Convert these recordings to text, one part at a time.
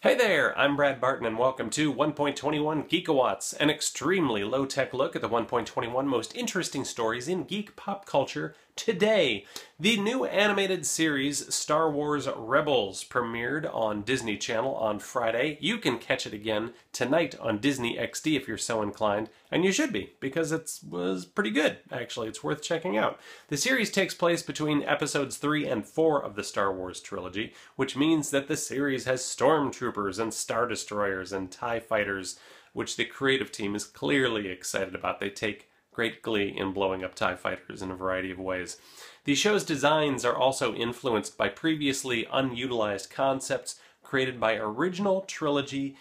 Hey there, I'm Brad Barton and welcome to 1.21 Geekawatts, an extremely low-tech look at the 1.21 most interesting stories in geek pop culture today. The new animated series Star Wars Rebels premiered on Disney Channel on Friday. You can catch it again tonight on Disney XD if you're so inclined, and you should be, because it was pretty good, actually. It's worth checking out. The series takes place between episodes 3 and 4 of the Star Wars trilogy, which means that the series has stormtroopers and Star Destroyers and TIE Fighters, which the creative team is clearly excited about. They take great glee in blowing up TIE Fighters in a variety of ways. The show's designs are also influenced by previously unutilized concepts created by original trilogy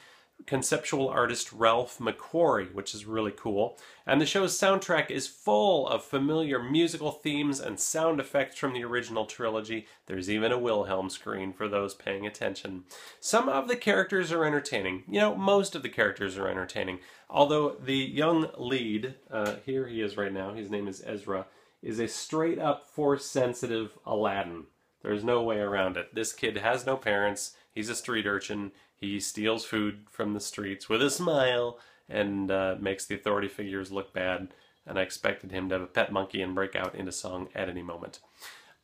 conceptual artist Ralph McQuarrie, which is really cool. And the show's soundtrack is full of familiar musical themes and sound effects from the original trilogy. There's even a Wilhelm screen for those paying attention. Some of the characters are entertaining. You know, most of the characters are entertaining. Although the young lead, here he is right now, his name is Ezra, is a straight-up Force-sensitive Aladdin. There's no way around it. This kid has no parents. He's a street urchin. He steals food from the streets with a smile and makes the authority figures look bad. And I expected him to have a pet monkey and break out into song at any moment.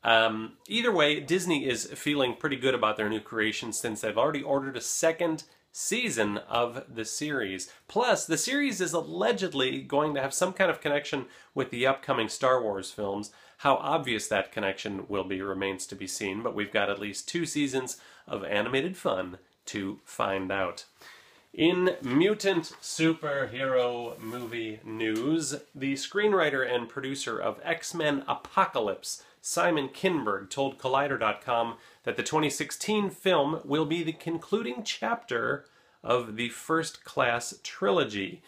Either way, Disney is feeling pretty good about their new creation since they've already ordered a second season of the series. Plus, the series is allegedly going to have some kind of connection with the upcoming Star Wars films. How obvious that connection will be remains to be seen, but we've got at least 2 seasons of animated fun to find out. In mutant superhero movie news, the screenwriter and producer of X-Men Apocalypse, Simon Kinberg, told Collider.com that the 2016 film will be the concluding chapter of the First Class trilogy.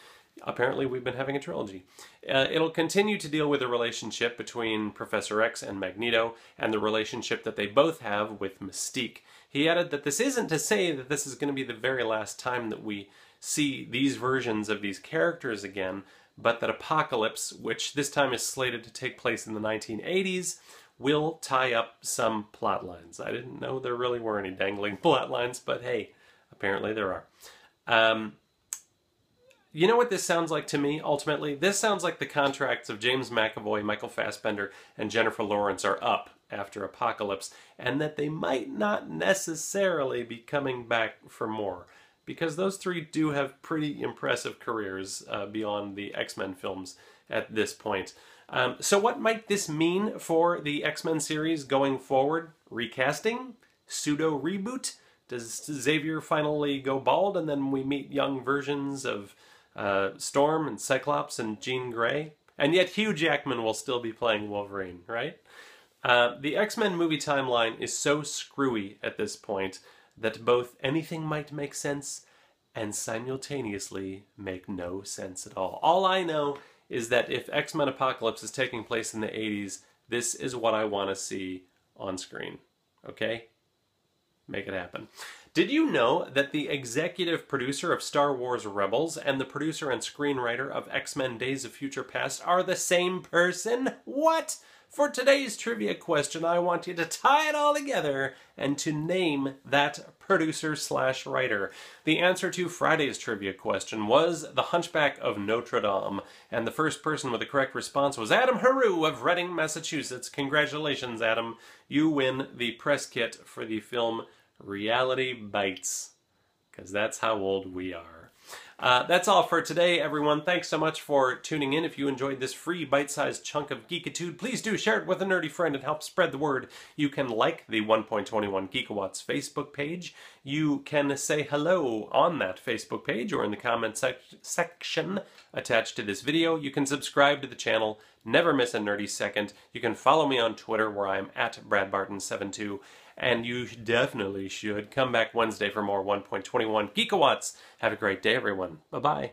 Apparently we've been having a trilogy. It'll continue to deal with the relationship between Professor X and Magneto and the relationship that they both have with Mystique. He added that this isn't to say that this is going to be the very last time that we see these versions of these characters again, but that Apocalypse, which this time is slated to take place in the 1980s, will tie up some plot lines. I didn't know there really were any dangling plot lines, but hey, apparently there are. You know what this sounds like to me, ultimately? This sounds like the contracts of James McAvoy, Michael Fassbender, and Jennifer Lawrence are up after Apocalypse, and that they might not necessarily be coming back for more, because those three do have pretty impressive careers beyond the X-Men films at this point. So what might this mean for the X-Men series going forward? Recasting? Pseudo-reboot? Does Xavier finally go bald and then we meet young versions of Storm and Cyclops and Jean Grey? And yet Hugh Jackman will still be playing Wolverine, right? The X-Men movie timeline is so screwy at this point that both anything might make sense and simultaneously make no sense at all. All I know is that if X-Men Apocalypse is taking place in the 80s, this is what I want to see on screen. Okay? Make it happen. Did you know that the executive producer of Star Wars Rebels and the producer and screenwriter of X-Men Days of Future Past are the same person? What? For today's trivia question, I want you to tie it all together and to name that producer/writer. The answer to Friday's trivia question was The Hunchback of Notre Dame, and the first person with the correct response was Adam Haru of Reading, Massachusetts. Congratulations, Adam. You win the press kit for the film Reality Bites, because that's how old we are. That's all for today, everyone. Thanks so much for tuning in. If you enjoyed this free bite-sized chunk of geekitude, please do share it with a nerdy friend and help spread the word. You can like the 1.21 Geekawatts Facebook page. You can say hello on that Facebook page or in the comment section attached to this video. You can subscribe to the channel, never miss a nerdy second. You can follow me on Twitter where I'm at BradBarton72. And you definitely should come back Wednesday for more 1.21 Geekawatts. Have a great day, everyone. Bye-bye.